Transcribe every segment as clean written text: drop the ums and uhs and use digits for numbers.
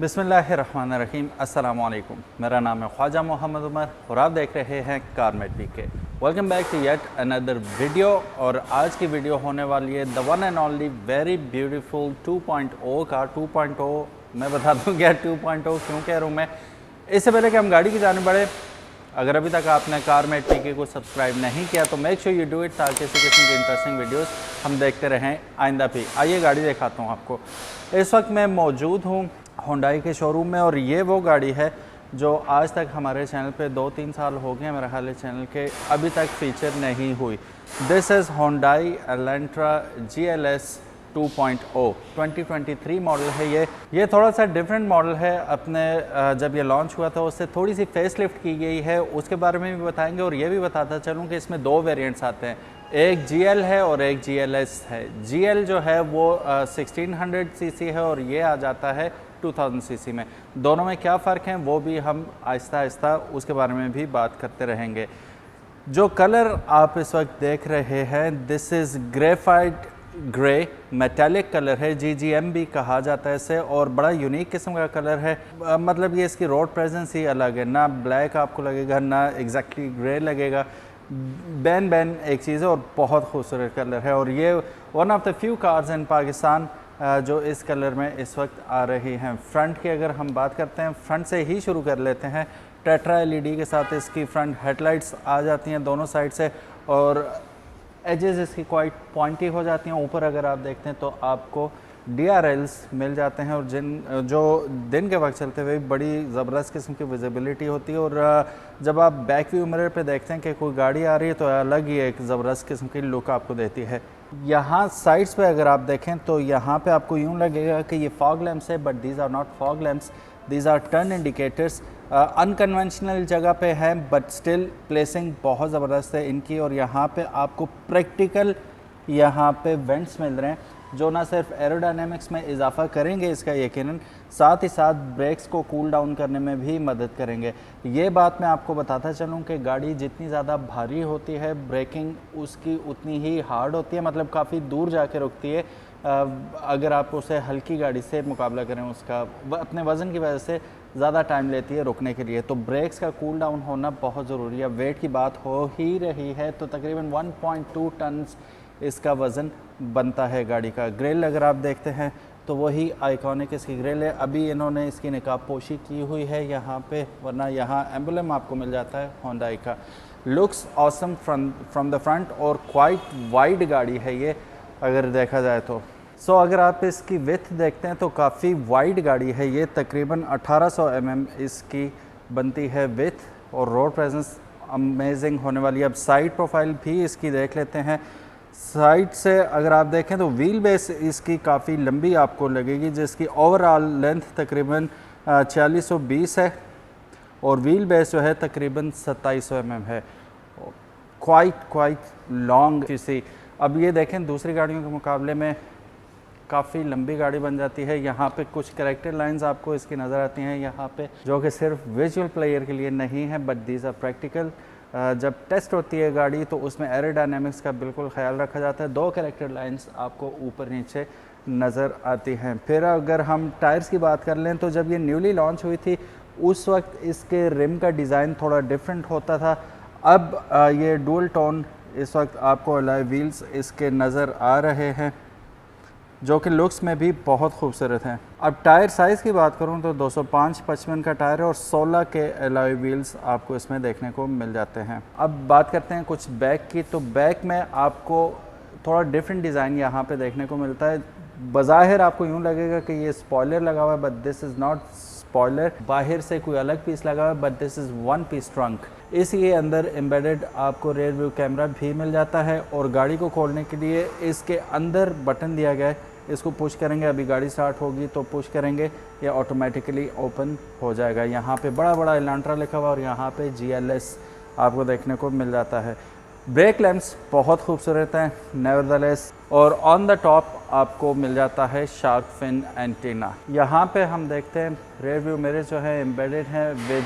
बिस्मिल्लाहिर्रहमानिर्रहीम। अस्सलामु अलैकुम। मेरा नाम है ख्वाजा मोहम्मद उमर और आप देख रहे हैं CarMate VK. Welcome back to yet another video. और आज की वीडियो होने वाली है the one and only very beautiful 2.0 car. 2.0 मैं बता दूं क्या 2.0 क्यों कह रहा हूँ मैं। इससे पहले कि हम गाड़ी की जाने बढ़े, अगर अभी तक आपने कारमेट वीके को सब्सक्राइब नहीं किया तो make sure you do it, ताकि इसी किस्म की इंटरेस्टिंग वीडियोस हम देखते रहें आइंदा भी। आइए गाड़ी दिखाता हूँ आपको। इस वक्त मैं मौजूद हूँ होंडाई के शोरूम में और ये वो गाड़ी है जो आज तक हमारे चैनल पे 2-3 साल हो गए मेरा ख्याल है चैनल के, अभी तक फीचर नहीं हुई। This is Hyundai Elantra GLS 2.0 2023 model है। ये थोड़ा सा डिफरेंट मॉडल है। अपने जब ये लॉन्च हुआ था उससे थोड़ी सी फेस लिफ्ट की गई है, उसके बारे में भी बताएंगे। और ये भी बताता चलूँ कि इसमें दो वेरिएंट्स आते हैं, एक GL है और एक GLS है। GL जो है वो 1600 सीसी है और ये आ जाता है 2000 सीसी में। दोनों में क्या फ़र्क है वो भी हम आहिस्ता आहिस्ता उसके बारे में भी बात करते रहेंगे। जो कलर आप इस वक्त देख रहे हैं, this is graphite grey metallic colour है, GGM भी कहा जाता है इसे, और बड़ा यूनिक किस्म का कलर है। मतलब ये इसकी रोड प्रेजेंस ही अलग है, ना ब्लैक आपको लगेगा ना एग्जैक्टली ग्रे लगेगा। बैन एक चीज़ है और बहुत खूबसूरत कलर है। और ये one of the few cars in Pakistan जो इस कलर में इस वक्त आ रही हैं। फ्रंट की अगर हम बात करते हैं, फ्रंट से ही शुरू कर लेते हैं। टेट्रा LED के साथ इसकी फ्रंट हेडलाइट्स आ जाती हैं दोनों साइड से, और एजेस इसकी क्वाइट पॉइंटी हो जाती हैं। ऊपर अगर आप देखते हैं तो आपको DRLs मिल जाते हैं, और जो दिन के वक्त चलते हुए बड़ी ज़बरदस्त किस्म की विजिबिलिटी होती है। और जब आप बैक व्यू मिरर पे देखते हैं कि कोई गाड़ी आ रही है तो अलग ही एक ज़बरदस्त किस्म की लुक आपको देती है। यहाँ साइड्स पे अगर आप देखें तो यहाँ पे आपको यूँ लगेगा कि ये फॉग लैम्प्स है, but these are not fog lamps, these are turn indicators. Unconventional जगह पे है बट स्टिल प्लेसिंग बहुत ज़बरदस्त है इनकी। और यहाँ पे आपको प्रैक्टिकल यहाँ पे वेंट्स मिल रहे हैं जो ना सिर्फ एरोडायनेमिक्स में इजाफा करेंगे इसका यकीनन, साथ ही साथ ब्रेक्स को कूल डाउन करने में भी मदद करेंगे। ये बात मैं आपको बताता चलूँ कि गाड़ी जितनी ज़्यादा भारी होती है ब्रेकिंग उसकी उतनी ही हार्ड होती है, मतलब काफ़ी दूर जाके रुकती है। अगर आप उसे हल्की गाड़ी से मुकाबला करें, उसका अपने वज़न की वजह से ज़्यादा टाइम लेती है रुकने के लिए। तो ब्रेक्स का कूल डाउन होना बहुत ज़रूरी है। वेट की बात हो ही रही है तो तकरीबन 1.2 टन इसका वज़न बनता है गाड़ी का। ग्रिल अगर आप देखते हैं तो वही आइकॉनिक इसकी ग्रिल है। अभी इन्होंने इसकी नकाब पोशी की हुई है यहाँ पे, वरना यहाँ एम्बलम आपको मिल जाता है होंडाई का। Looks awesome from the front, और क्वाइट वाइड गाड़ी है ये अगर देखा जाए तो। अगर आप इसकी विथ देखते हैं तो काफ़ी वाइड गाड़ी है ये, तकरीबन 1800 mm इसकी बनती है विथ, और रोड प्रेजेंस अमेजिंग होने वाली है। अब साइड प्रोफाइल भी इसकी देख लेते हैं। साइड से अगर आप देखें तो व्हील बेस इसकी काफ़ी लंबी आपको लगेगी, जिसकी ओवरऑल लेंथ तकरीबन 4620 है और व्हील बेस जो है तकरीबन 2700 mm है। क्वाइट लॉन्ग किसी। अब ये देखें दूसरी गाड़ियों के मुकाबले में काफ़ी लंबी गाड़ी बन जाती है। यहाँ पे कुछ करेक्टर लाइंस आपको इसकी नज़र आती हैं यहाँ पे, जो कि सिर्फ विजुअल प्लेयर के लिए नहीं है बट दीज आर प्रैक्टिकल। जब टेस्ट होती है गाड़ी तो उसमें एरोडायनेमिक्स का बिल्कुल ख्याल रखा जाता है। 2 करेक्टर लाइंस आपको ऊपर नीचे नज़र आती हैं। फिर अगर हम टायर्स की बात कर लें तो जब ये न्यूली लॉन्च हुई थी उस वक्त इसके रिम का डिज़ाइन थोड़ा डिफरेंट होता था। अब ये डुअल टोन इस वक्त आपको अलॉय व्हील्स इसके नज़र आ रहे हैं, जो कि लुक्स में भी बहुत खूबसूरत हैं। अब टायर साइज़ की बात करूं तो 205/55 का टायर है और 16 के अलॉय व्हील्स आपको इसमें देखने को मिल जाते हैं। अब बात करते हैं कुछ बैक की, तो बैक में आपको थोड़ा डिफरेंट डिज़ाइन यहाँ पे देखने को मिलता है। बज़ाहिर आपको यूँ लगेगा कि ये स्पॉयलर लगा हुआ है, but this is not spoiler. बाहर से कोई अलग पीस लगा हुआ है, but this is one piece trunk. इसके अंदर एम्बेडेड आपको रियर व्यू कैमरा भी मिल जाता है, और गाड़ी को खोलने के लिए इसके अंदर बटन दिया गया है। इसको पुश करेंगे, अभी गाड़ी स्टार्ट होगी तो पुश करेंगे, ये ऑटोमेटिकली ओपन हो जाएगा। यहाँ पे बड़ा बड़ा एलेंट्रा लिखा हुआ और यहाँ पे GLS आपको देखने को मिल जाता है। ब्रेक लैंप्स बहुत खूबसूरत हैं नेवरदलेस, और ऑन द टॉप आपको मिल जाता है शार्क फिन एंटीना। यहाँ पे हम देखते हैं रेयर व्यू मिरर जो है एम्बेडेड है विद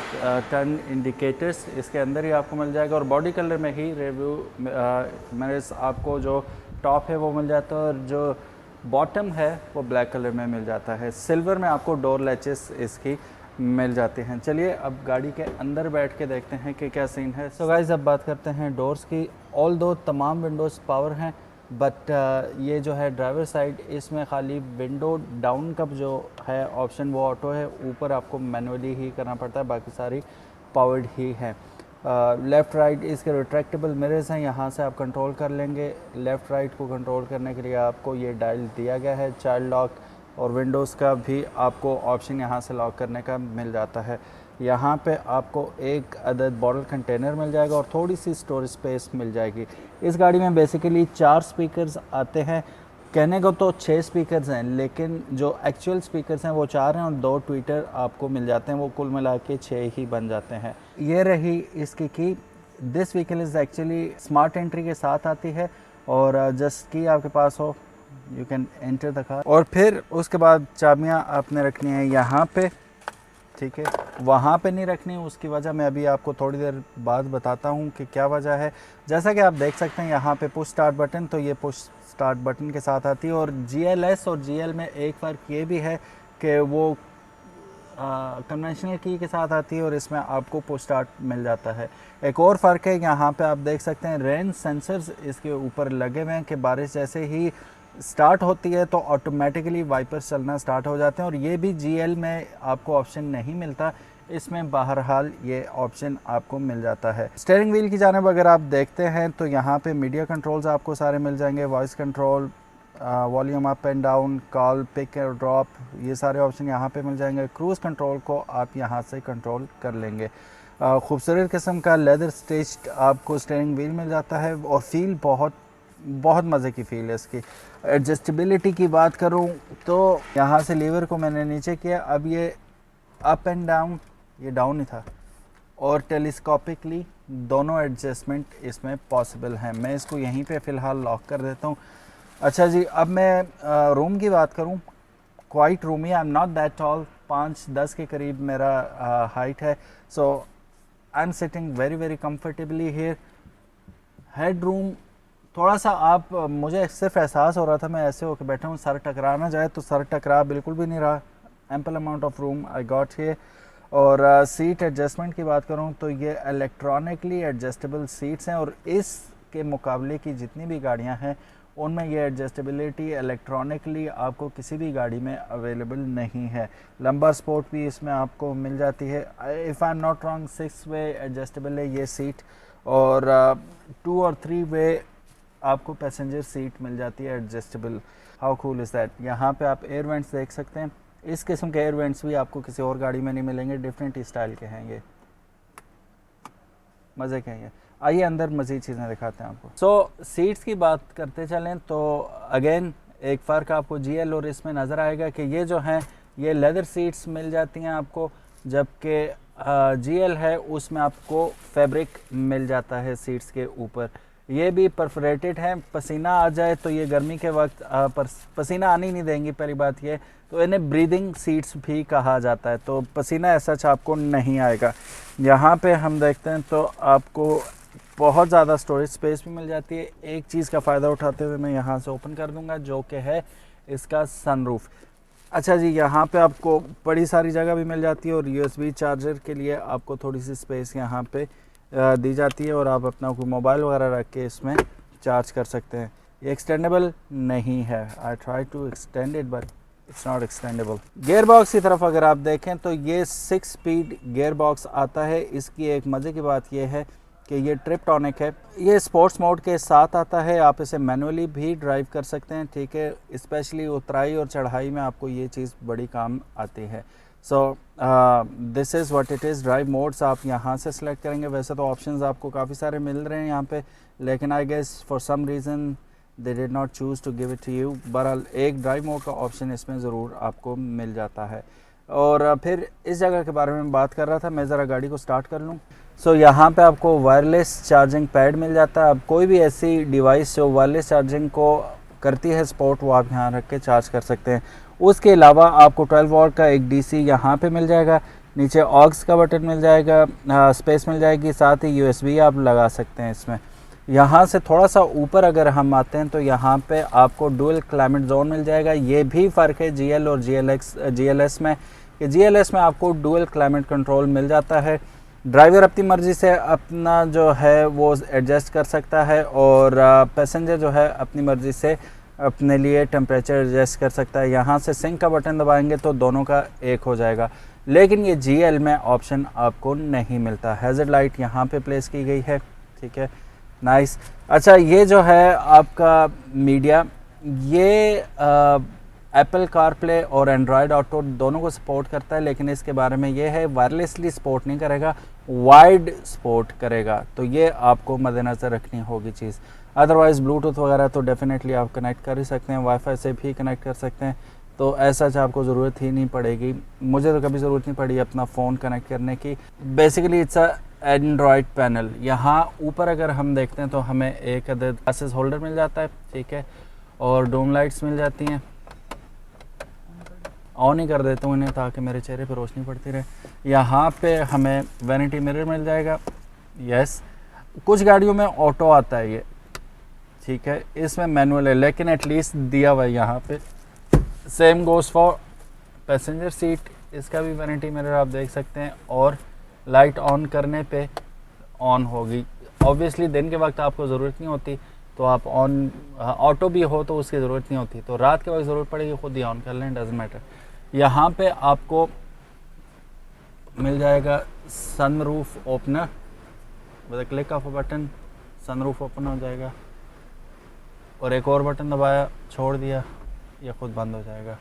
टर्न इंडिकेटर्स, इसके अंदर ही आपको मिल जाएगा। और बॉडी कलर में ही रेयर व्यू मिरर्स आपको जो टॉप है वो मिल जाता है, और जो बॉटम है वो ब्लैक कलर में मिल जाता है। सिल्वर में आपको डोर लैचेस इसकी मिल जाते हैं। चलिए अब गाड़ी के अंदर बैठ के देखते हैं कि क्या सीन है। सो गाइस अब बात करते हैं डोर्स की। ऑल दो तमाम विंडोज़ पावर हैं, बट ये जो है ड्राइवर साइड, इसमें खाली विंडो डाउन का जो है ऑप्शन वो ऑटो है, ऊपर आपको मैनुअली ही करना पड़ता है, बाकी सारी पावर्ड ही है। लेफ़्ट राइट इसके रिट्रैक्टेबल मिरर्स हैं, यहाँ से आप कंट्रोल कर लेंगे। लेफ़्ट राइट को कंट्रोल करने के लिए आपको ये डायल दिया गया है। चाइल्ड लॉक और विंडोज़ का भी आपको ऑप्शन यहाँ से लॉक करने का मिल जाता है। यहाँ पे आपको एक अदद बॉटल कंटेनर मिल जाएगा और थोड़ी सी स्टोरेज स्पेस मिल जाएगी। इस गाड़ी में बेसिकली 4 स्पीकर्स आते हैं। कहने को तो 6 स्पीकर्स हैं, लेकिन जो एक्चुअल स्पीकर्स हैं वो 4 हैं और 2 ट्विटर आपको मिल जाते हैं, वो कुल मिला के 6 ही बन जाते हैं। ये रही इसकी की। This vehicle is actually smart entry के साथ आती है, और जस्ट की आपके पास हो you can enter the car, और फिर उसके बाद चाबियाँ आपने रखनी है यहाँ पे, ठीक है, वहाँ पे नहीं रखनी। उसकी वजह मैं अभी आपको थोड़ी देर बाद बताता हूँ कि क्या वजह है। जैसा कि आप देख सकते हैं यहाँ पे पुश स्टार्ट बटन, तो ये पुश स्टार्ट बटन के साथ आती है। और GLS और GL में एक फ़र्क ये भी है कि वो कन्वेंशनल की के साथ आती है और इसमें आपको पुश स्टार्ट मिल जाता है। एक और फ़र्क है, यहाँ पे आप देख सकते हैं रेन सेंसर्स इसके ऊपर लगे हुए हैं कि बारिश जैसे ही स्टार्ट होती है तो ऑटोमेटिकली वाइपर्स चलना स्टार्ट हो जाते हैं, और ये भी GL में आपको ऑप्शन नहीं मिलता, इसमें बहरहाल ये ऑप्शन आपको मिल जाता है। स्टीयरिंग व्हील की जानिब अगर आप देखते हैं तो यहाँ पे मीडिया कंट्रोल्स आपको सारे मिल जाएंगे, voice control, volume up and down, call, pick और ड्रॉप, ये सारे ऑप्शन यहाँ पे मिल जाएंगे। क्रूज़ कंट्रोल को आप यहाँ से कंट्रोल कर लेंगे। खूबसूरत किस्म का लेदर स्टिच्ड आपको स्टीयरिंग व्हील मिल जाता है, और फील बहुत मज़े की फ़ील है इसकी। एडजस्टेबिलिटी की बात करूं तो यहाँ से लीवर को मैंने नीचे किया, अब ये अप एंड डाउन, ये डाउन ही था, और टेलीस्कोपिकली दोनों एडजस्टमेंट इसमें पॉसिबल हैं। मैं इसको यहीं पे फ़िलहाल लॉक कर देता हूँ। अच्छा जी, अब मैं रूम की बात करूँ, quite roomy. I am not that tall, 5'10" के करीब मेरा हाइट है, so I am sitting very comfortably here. Head room थोड़ा सा आप, मुझे सिर्फ एहसास हो रहा था मैं ऐसे होकर बैठा हूँ, सर टकरा ना जाए, तो सर टकरा बिल्कुल भी नहीं रहा। Ample amount of room I got here. और सीट एडजस्टमेंट की बात करूँ तो ये इलेक्ट्रॉनिकली एडजस्टेबल सीट्स हैं, और इसके मुकाबले की जितनी भी गाड़ियाँ हैं उनमें ये एडजस्टेबिलिटी इलेक्ट्रॉनिकली आपको किसी भी गाड़ी में अवेलेबल नहीं है। लंबा स्पोर्ट भी इसमें आपको मिल जाती है। If I am not wrong 6 way adjustable है ये सीट, और 2 और 3 वे आपको पैसेंजर सीट मिल जाती है adjustable. How cool is that. यहाँ पे आप एयर वेंट्स देख सकते हैं। इस किस्म के एयर वेंट्स भी आपको किसी और गाड़ी में नहीं मिलेंगे, डिफरेंट स्टाइल के हैं ये, मज़े के हैं ये। आइए अंदर मज़ीद चीज़ें दिखाते हैं आपको। सो सीट्स की बात करते चलें तो अगेन एक फ़र्क आपको GL और इसमें नज़र आएगा कि ये जो हैं ये लेदर सीट्स मिल जाती हैं आपको, जबकि GL है उसमें आपको फैब्रिक मिल जाता है सीट्स के ऊपर। ये भी परफोरेटेड है, पसीना आ जाए तो ये गर्मी के वक्त पसीना आने ही नहीं देंगी, पहली बात ये तो। इन्हें ब्रीदिंग सीट्स भी कहा जाता है, तो पसीना ऐसा आपको नहीं आएगा। यहाँ पे हम देखते हैं तो आपको बहुत ज़्यादा स्टोरेज स्पेस भी मिल जाती है। एक चीज़ का फ़ायदा उठाते हुए मैं यहाँ से ओपन कर दूँगा, जो कि है इसका सनरूफ। अच्छा जी, यहाँ पे आपको बड़ी सारी जगह भी मिल जाती है, और USB चार्जर के लिए आपको थोड़ी सी स्पेस यहाँ पे दी जाती है, और आप अपना कोई मोबाइल वगैरह रख के इसमें चार्ज कर सकते हैं। ये एक्सटेंडेबल नहीं है, I try to extend it but it's not extendable. Gear box की तरफ अगर आप देखें तो ये 6 स्पीड गियर बॉक्स आता है। इसकी एक मज़े की बात यह है कि ये ट्रिप्टॉनिक है, ये स्पोर्ट्स मोड के साथ आता है, आप इसे मैनुअली भी ड्राइव कर सकते हैं, ठीक है। स्पेशली उतराई और चढ़ाई में आपको ये चीज़ बड़ी काम आती है। So this is what it is. Drive modes आप यहाँ से सिलेक्ट करेंगे। वैसे तो ऑप्शंस आपको काफ़ी सारे मिल रहे हैं यहाँ पे, लेकिन I guess for some reason they did not choose to give it to you. बहरहाल एक ड्राइव मोड का ऑप्शन इसमें ज़रूर आपको मिल जाता है। और फिर इस जगह के बारे में बात कर रहा था, मैं ज़रा गाड़ी को स्टार्ट कर लूँ। सो यहाँ पे आपको वायरलेस चार्जिंग पैड मिल जाता है। आप कोई भी ऐसी डिवाइस जो वायरलेस चार्जिंग को करती है सपोर्ट, वो आप यहाँ रख के चार्ज कर सकते हैं। उसके अलावा आपको 12 वॉट का एक DC यहाँ पे मिल जाएगा, नीचे ऑक्स का बटन मिल जाएगा, स्पेस मिल जाएगी, साथ ही USB आप लगा सकते हैं इसमें। यहाँ से थोड़ा सा ऊपर अगर हम आते हैं तो यहाँ पे आपको डुअल क्लाइमेट जोन मिल जाएगा। ये भी फ़र्क है GL और GLS में, कि GLS में आपको डुअल क्लाइमेट कंट्रोल मिल जाता है। ड्राइवर अपनी मर्ज़ी से अपना जो है वो एडजस्ट कर सकता है, और पैसेंजर जो है अपनी मर्ज़ी से अपने लिए टेम्परेचर एडजस्ट कर सकता है। यहाँ से सिंक का बटन दबाएंगे तो दोनों का एक हो जाएगा, लेकिन ये GL में ऑप्शन आपको नहीं मिलता। हैज़र्ड लाइट यहाँ पे प्लेस की गई है, ठीक है, नाइस। अच्छा, ये जो है आपका मीडिया, ये एप्पल कारप्ले और एंड्रॉयड ऑटो दोनों को सपोर्ट करता है, लेकिन इसके बारे में ये है वायरलेसली सपोर्ट नहीं करेगा, वाइड सपोर्ट करेगा, तो ये आपको मद्देनज़र रखनी होगी चीज़। अदरवाइज़ ब्लूटूथ वगैरह तो डेफिनेटली आप कनेक्ट कर ही सकते हैं, वाईफाई से भी कनेक्ट कर सकते हैं, तो ऐसा आपको ज़रूरत ही नहीं पड़ेगी। मुझे तो कभी ज़रूरत नहीं पड़ी अपना फ़ोन कनेक्ट करने की। Basically it's a Android panel. यहाँ ऊपर अगर हम देखते हैं तो हमें एक अदद ग्लासेस होल्डर मिल जाता है, ठीक है, और डोम लाइट्स मिल जाती हैं। ऑन ही कर देता हूँ इन्हें ताकि मेरे चेहरे पर रोशनी पड़ती रहे। यहाँ पे हमें वैनिटी मिरर मिल जाएगा, यस। कुछ गाड़ियों में ऑटो आता है ये, ठीक है, इसमें मैनुअल है, लेकिन एटलीस्ट दिया हुआ है यहाँ पे। Same goes for passenger seat, इसका भी वैनिटी मिरर आप देख सकते हैं, और लाइट ऑन करने पे ऑन होगी। ऑब्वियसली दिन के वक्त आपको ज़रूरत नहीं होती, तो आप ऑन, ऑटो भी हो तो उसकी ज़रूरत नहीं होती, तो रात के वक्त ज़रूरत पड़ेगी खुद ही ऑन कर लें, डजंट मैटर। यहाँ पे आपको मिल जाएगा sunroof opener, with click of a button sunroof open हो जाएगा, और एक और बटन दबाया, छोड़ दिया, ये खुद बंद हो जाएगा।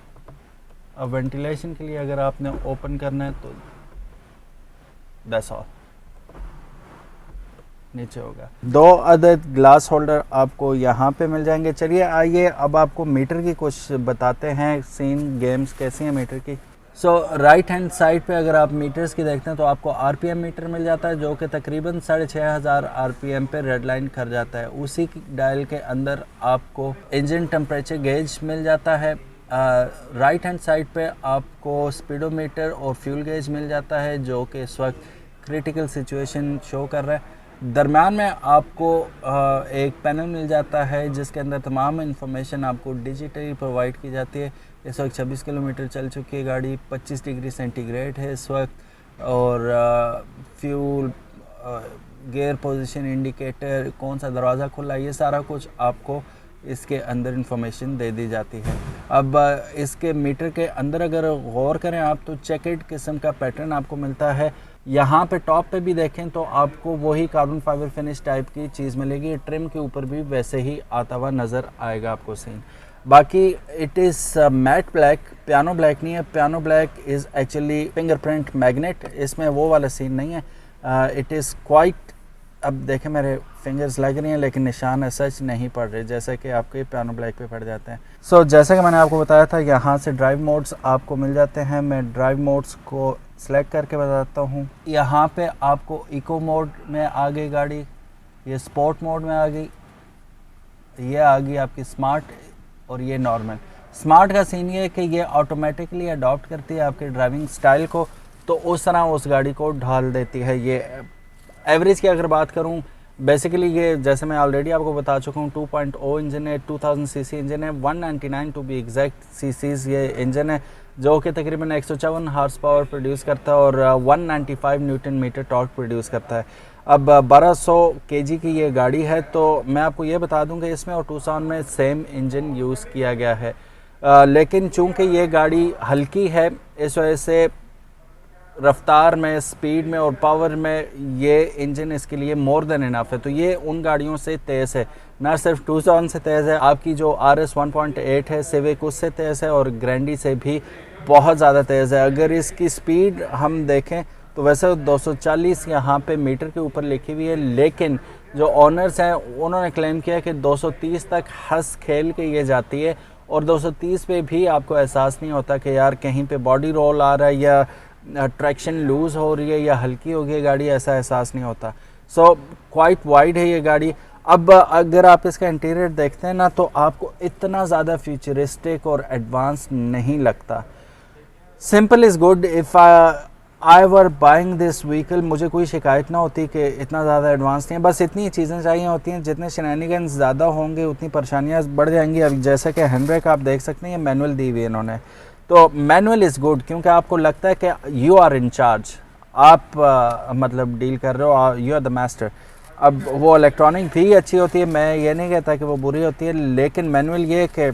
अब वेंटिलेशन के लिए अगर आपने ओपन करना है तो दैट्स ऑल, नीचे होगा। 2 अदद ग्लास होल्डर आपको यहाँ पे मिल जाएंगे। चलिए आइए अब आपको मीटर की कुछ बताते हैं, सीन गेम्स कैसी हैं मीटर की। सो राइट हैंड साइड पे अगर आप मीटर्स की देखते हैं तो आपको RPM मीटर मिल जाता है, जो कि तकरीबन 6500 RPM पे रेड लाइन कर जाता है। उसी की डायल के अंदर आपको इंजन टेम्परेचर गेज मिल जाता है। राइट हैंड साइड पे आपको स्पीडोमीटर और फ्यूल गेज मिल जाता है, जो कि इस वक्त क्रिटिकल सिचुएशन शो कर रहा है। दरम्यान में आपको एक पैनल मिल जाता है जिसके अंदर तमाम इंफॉर्मेशन आपको डिजिटली प्रोवाइड की जाती है। इस वक्त 26 किलोमीटर चल चुकी है गाड़ी, 25 डिग्री सेंटीग्रेड है इस वक्त, और फ्यूल, गियर पोजीशन इंडिकेटर, कौन सा दरवाज़ा खुला, ये सारा कुछ आपको इसके अंदर इंफॉर्मेशन दे दी जाती है। अब इसके मीटर के अंदर अगर गौर करें आप तो चेकेड किस्म का पैटर्न आपको मिलता है। यहाँ पे टॉप पे भी देखें तो आपको वही कार्बन फाइबर फिनिश टाइप की चीज़ मिलेगी। ट्रिम के ऊपर भी वैसे ही आता हुआ नज़र आएगा आपको सीन। बाकी it is matte black, piano black नहीं है। Piano black is actually fingerprint magnet, इसमें वो वाला सीन नहीं है। इट इज़ क्वाइट, अब देखें मेरे फिंगर्स लग रही हैं लेकिन निशान सच नहीं पड़ रहे, जैसे कि आपके पियानो ब्लैक पे पड़ जाते हैं। सो जैसे कि मैंने आपको बताया था, यहाँ से ड्राइव मोड्स आपको मिल जाते हैं। मैं ड्राइव मोड्स को सेलेक्ट करके बताता हूँ। यहाँ पे आपको इको मोड में आ गई गाड़ी, ये स्पोर्ट मोड में आ गई, ये आ गई आपकी स्मार्ट, और ये नॉर्मल। स्मार्ट का सीन ये है कि ये ऑटोमेटिकली अडॉप्ट करती है आपके ड्राइविंग स्टाइल को, तो उस तरह उस गाड़ी को ढाल देती है। ये एवरेज की अगर बात करूं, बेसिकली ये जैसे मैं ऑलरेडी आपको बता चुका हूं 2.0 इंजन है, 2000 सीसी इंजन है, 199 टू बी एग्जैक्ट सीसीज ये इंजन है, जो कि तकरीबन 154 हार्स पावर प्रोड्यूस करता है और 195 न्यूटन मीटर टॉर्क प्रोड्यूस करता है। अब 1200 केजी की ये गाड़ी है, तो मैं आपको ये बता दूं कि इसमें और टूसान में सेम इंजन यूज़ किया गया है, लेकिन चूँकि ये गाड़ी हल्की है इस वजह से रफ्तार में, स्पीड में और पावर में ये इंजन इसके लिए मोर देन इनफ है। तो ये उन गाड़ियों से तेज़ है, ना सिर्फ टूसान से तेज़ है, आपकी जो RS 1.8 है सिविक उससे तेज़ है, और ग्रैंडी से भी बहुत ज़्यादा तेज़ है। अगर इसकी स्पीड हम देखें तो वैसे 240 यहाँ पे मीटर के ऊपर लिखी हुई है, लेकिन जो ऑनर्स हैं उन्होंने क्लेम किया कि 230 तक हंस खेल के ये जाती है, और 230 पे भी आपको एहसास नहीं होता कि यार कहीं पे बॉडी रोल आ रहा है या ट्रैक्शन लूज़ हो रही है या हल्की हो गई है गाड़ी, ऐसा एहसास नहीं होता। सो क्वाइट वाइड है ये गाड़ी। अब अगर आप इसका इंटीरियर देखते हैं ना, तो आपको इतना ज़्यादा फ्यूचरिस्टिक और एडवांस नहीं लगता। Simple is good. If I were buying this vehicle, मुझे कोई शिकायत ना होती कि इतना ज़्यादा एडवांस नहीं है, बस इतनी चीज़ें चाहिए होती हैं। जितने शेनानिगन्स ज़्यादा होंगे उतनी परेशानियाँ बढ़ जाएंगी। अब जैसे कि हैंडब्रेक आप देख सकते हैं, मैनुअल दी हुई है इन्होंने, तो मैनुअल इज़ गुड क्योंकि आपको लगता है कि यू आर इन चार्ज, आप मतलब डील कर रहे हो, यू आर द मास्टर। अब वो इलेक्ट्रॉनिक भी अच्छी होती है, मैं ये नहीं कहता कि वो बुरी होती है, लेकिन मैनुअल ये कि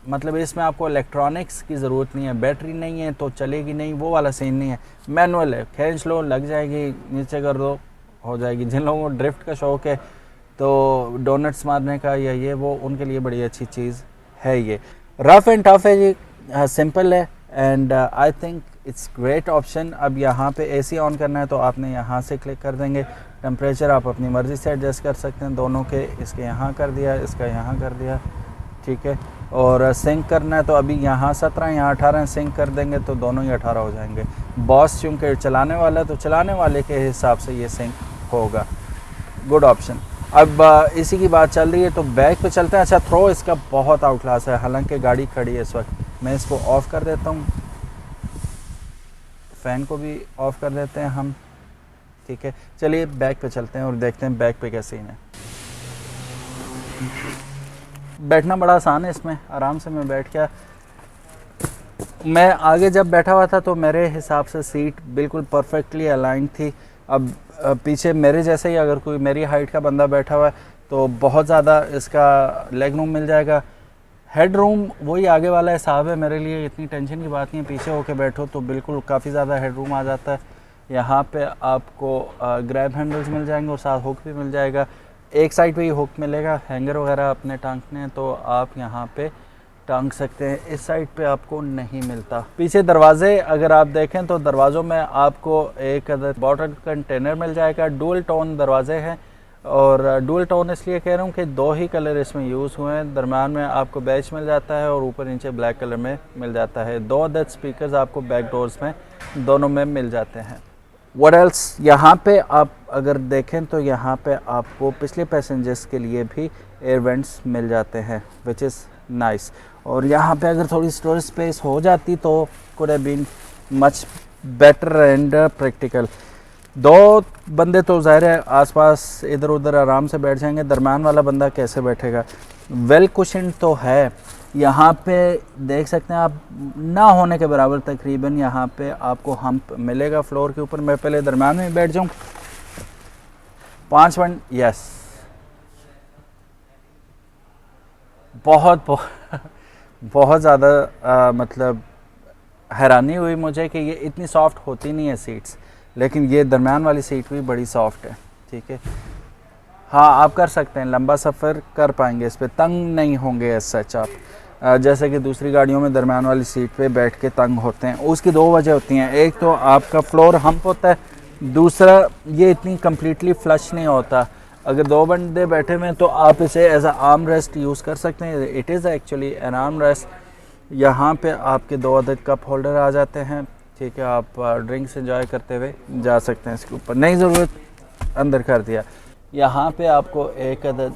मतलब इसमें आपको इलेक्ट्रॉनिक्स की ज़रूरत नहीं है, बैटरी नहीं है तो चलेगी नहीं, वो वाला सीन नहीं है। मैनुअल है, खींच लो लग जाएगी, नीचे कर दो हो जाएगी। जिन लोगों को ड्रिफ्ट का शौक़ है तो डोनट्स मारने का या ये वो, उनके लिए बड़ी अच्छी चीज़ है ये। रफ़ एंड टफ है जी, सिंपल है, and I think it's great option. अब यहाँ पे एसी ऑन करना है तो आपने यहाँ से क्लिक कर देंगे। टेम्परेचर आप अपनी मर्ज़ी से एडजस्ट कर सकते हैं, दोनों के, इसके यहाँ कर दिया, इसका यहाँ कर दिया, ठीक है। और सिंक करना है तो अभी यहाँ 17 यहाँ 18 सिंक कर देंगे तो दोनों ही 18 हो जाएंगे। बॉस चूँकि चलाने वाला है तो चलाने वाले के हिसाब से ये सिंक होगा। Good option. अब इसी की बात चल रही है तो बैक पे चलते हैं। अच्छा, थ्रो इसका बहुत आउट क्लास है, हालांकि गाड़ी खड़ी है इस वक्त। मैं इसको ऑफ़ कर देता हूँ, फ़ैन को भी ऑफ़ कर देते हैं हम, ठीक है। चलिए बैक पे चलते हैं और देखते हैं बैक पे क्या सीन है। बैठना बड़ा आसान है इसमें, आराम से मैं बैठ गया। मैं आगे जब बैठा हुआ था तो मेरे हिसाब से सीट बिल्कुल परफेक्टली अलाइंड थी। अब पीछे मेरे जैसे ही अगर कोई मेरी हाइट का बंदा बैठा हुआ है तो बहुत ज़्यादा इसका लेग रूम मिल जाएगा। हेड रूम वही आगे वाला हिसाब है मेरे लिए, इतनी टेंशन की बात नहीं है। पीछे होके बैठो तो बिल्कुल काफ़ी ज़्यादा हेड रूम आ जाता है। यहाँ पे आपको ग्रैब हैंडल्स मिल जाएंगे और साथ हुक भी मिल जाएगा। एक साइड पे ही हुक मिलेगा, हैंगर वगैरह अपने टांगने तो आप यहाँ पे टांग सकते हैं, इस साइड पे आपको नहीं मिलता। पीछे दरवाजे अगर आप देखें तो दरवाज़ों में आपको एक बॉटल कंटेनर मिल जाएगा। डुअल टोन दरवाजे हैं, और डुअल टोन इसलिए कह रहा हूँ कि 2 ही कलर इसमें यूज़ हुए हैं। दरम्यान में आपको बेज मिल जाता है और ऊपर नीचे ब्लैक कलर में मिल जाता है। 2 अदद स्पीकर्स आपको बैक डोर्स में दोनों में मिल जाते हैं। व्हाट एल्स, यहाँ पे आप अगर देखें तो यहाँ पे आपको पिछले पैसेंजर्स के लिए भी एयर वेंट्स मिल जाते हैं, विच इज़ नाइस। और यहाँ पे अगर थोड़ी स्टोरेज स्पेस हो जाती तो could have been much better and practical. 2 बंदे तो ज़ाहिर है आसपास इधर उधर आराम से बैठ जाएंगे, दरम्यान वाला बंदा कैसे बैठेगा। वेल कुशन तो है, यहाँ पे देख सकते हैं आप, ना होने के बराबर तकरीबन यहाँ पे आपको हम्प मिलेगा फ्लोर के ऊपर। मैं पहले दरम्यान में बैठ जाऊँ, 5 मिनट, यस। बहुत ज़्यादा मतलब हैरानी हुई मुझे कि ये इतनी सॉफ्ट होती नहीं है सीट्स, लेकिन ये दरम्यान वाली सीट भी बड़ी सॉफ्ट है, ठीक है। हाँ, आप कर सकते हैं, लंबा सफ़र कर पाएंगे इस पर, तंग नहीं होंगे एज सच आप, जैसे कि दूसरी गाड़ियों में दरम्यान वाली सीट पे बैठ के तंग होते हैं। उसकी 2 वजह होती हैं, एक तो आपका फ्लोर हम्प होता है, दूसरा ये इतनी कम्प्लीटली फ्लश नहीं होता। अगर 2 बंदे बैठे हुए हैं तो आप इसे as a arm rest use कर सकते हैं। It is actually an arm rest. यहाँ पे आपके 2 अदद कप होल्डर आ जाते हैं, ठीक है। आप ड्रिंक्स एंजॉय करते हुए जा सकते हैं। इसके ऊपर नहीं ज़रूरत, अंदर कर दिया। यहाँ पे आपको एक अदद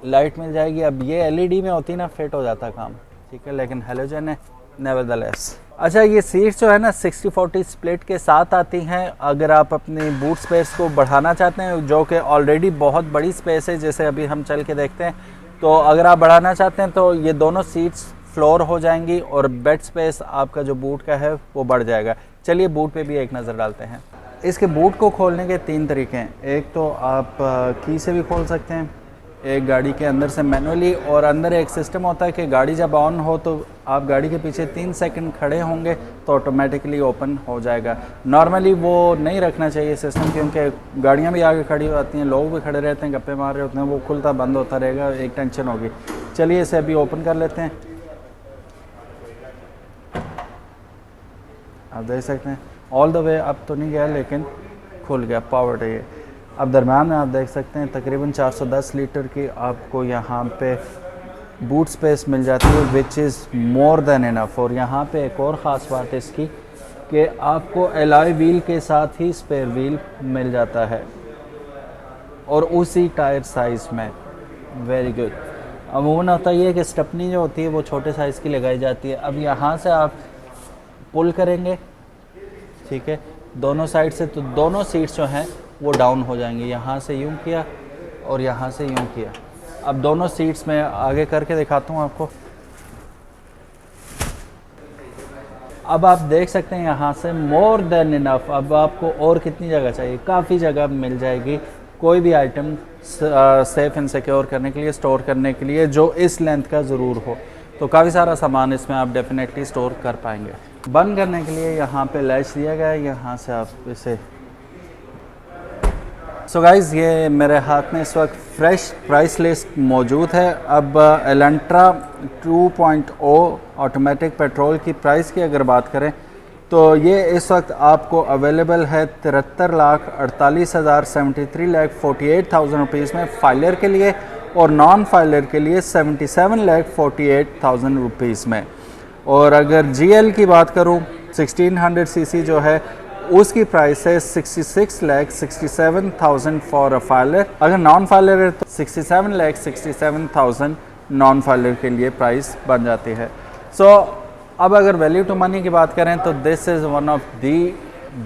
लाइट मिल जाएगी। अब ये एलईडी में होती ना, फिट हो जाता काम, ठीक है, लेकिन हेलोजन है नेवरदलेस। अच्छा, ये सीट्स जो है ना 60-40 स्प्लिट के साथ आती हैं। अगर आप अपनी बूट स्पेस को बढ़ाना चाहते हैं, जो कि ऑलरेडी बहुत बड़ी स्पेस है, जैसे अभी हम चल के देखते हैं, तो अगर आप बढ़ाना चाहते हैं तो ये दोनों सीट्स फ्लोर हो जाएंगी और बेड स्पेस आपका जो बूट का है वो बढ़ जाएगा। चलिए बूट पे भी एक नज़र डालते हैं। इसके बूट को खोलने के 3 तरीके हैं। एक तो आप की से भी खोल सकते हैं, एक गाड़ी के अंदर से मैनुअली, और अंदर एक सिस्टम होता है कि गाड़ी जब ऑन हो तो आप गाड़ी के पीछे 3 सेकंड खड़े होंगे तो ऑटोमेटिकली ओपन हो जाएगा। नॉर्मली वो नहीं रखना चाहिए सिस्टम, क्योंकि गाड़ियाँ भी आगे खड़ी होती हैं, लोग भी खड़े रहते हैं, गप्पे मार रहे होते हैं, वो खुलता बंद होता रहेगा, एक टेंशन होगी। चलिए इसे अभी ओपन कर लेते हैं। आप देख सकते हैं ऑल द वे अब तो नहीं गया, लेकिन खुल गया, पावर्ड है ये। अब दरम्यान में आप देख सकते हैं तकरीबन 410 लीटर की आपको यहाँ पे बूट स्पेस मिल जाती है, which is more than enough. और यहाँ पे एक और ख़ास बात है इसकी कि आपको एलॉय व्हील के साथ ही स्पेयर व्हील मिल जाता है और उसी टायर साइज़ में। Very good. अमूमन होता ये है कि स्टेपनी जो होती है वो छोटे साइज़ की लगाई जाती है। अब यहाँ से आप पुल करेंगे, ठीक है, दोनों साइड से, तो दोनों सीट्स जो हैं वो डाउन हो जाएंगी। यहाँ से यूँ किया और यहाँ से यूँ किया। अब दोनों सीट्स में आगे करके दिखाता हूँ आपको। अब आप देख सकते हैं यहाँ से मोर देन इनफ। अब आपको और कितनी जगह चाहिए, काफ़ी जगह मिल जाएगी कोई भी आइटम सेफ़ एंड सिक्योर करने के लिए, स्टोर करने के लिए, जो इस लेंथ का ज़रूर हो। तो काफ़ी सारा सामान इसमें आप डेफिनेटली स्टोर कर पाएंगे। बंद करने के लिए यहाँ पे लैच दिया गया है, यहाँ से आप इसे। सो गाइज़, ये मेरे हाथ में इस वक्त फ्रेश प्राइस लिस्ट मौजूद है। अब एलेंट्रा 2.0 ऑटोमेटिक पेट्रोल की प्राइस की अगर बात करें तो ये इस वक्त आपको अवेलेबल है 73,48,000 73,48,000 रुपीज़ में फाइलर के लिए, और नॉन फाइलर के लिए 77,48,000 रुपीज़ में। और अगर GL की बात करूँ 1600 सीसी जो है उसकी प्राइस है 66,67,000 फॉर अ फाइलर। अगर नॉन फाइलर है तो 67,67,000 नॉन फाइलर के लिए प्राइस बन जाती है। सो अब अगर वैल्यू टू मनी की बात करें तो this is one of the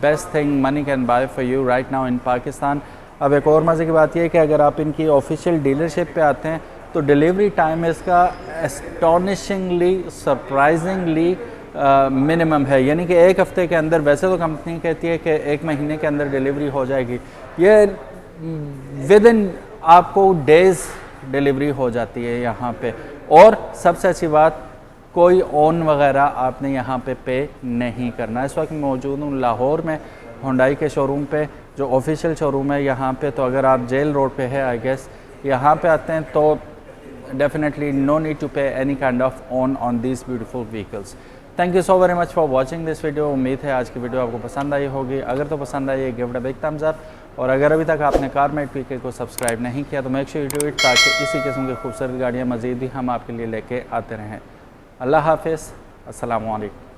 best thing money can buy for you right now in Pakistan. अब एक और मज़े की बात यह है कि अगर आप इनकी ऑफिशियल डीलरशिप पे आते हैं तो डिलीवरी टाइम इसका एस्टोनिशिंगली, सरप्राइजिंगली मिनिमम है, यानी कि एक हफ़्ते के अंदर। वैसे तो कंपनी कहती है कि 1 महीने के अंदर डिलीवरी हो जाएगी, ये विद इन आपको डेज़ डिलीवरी हो जाती है यहाँ पे। और सबसे अच्छी बात, कोई ओन वगैरह आपने यहाँ पे नहीं करना। इस वक्त मौजूद हूँ लाहौर में हुंडई के शोरूम पे, जो ऑफिशियल शोरूम है यहाँ पे। तो अगर आप जेल रोड पे है आई गेस, यहाँ पे आते हैं तो डेफिनेटली नो नीड टू पे any kind of on these beautiful vehicles. Thank you so very much for watching this video. उम्मीद है आज की वीडियो आपको पसंद आई होगी। अगर तो पसंद आई है, give it a big thumbs up. और अगर अभी तक आपने कारमेट पीके को सब्सक्राइब नहीं किया तो make sure you do it, ताकि इसी किस्म की खूबसूरत गाड़ियाँ मज़ीद भी हम आपके लिए लेके आते रहें। अल्लाह हाफिज़, अस्सलामु अलैकुम।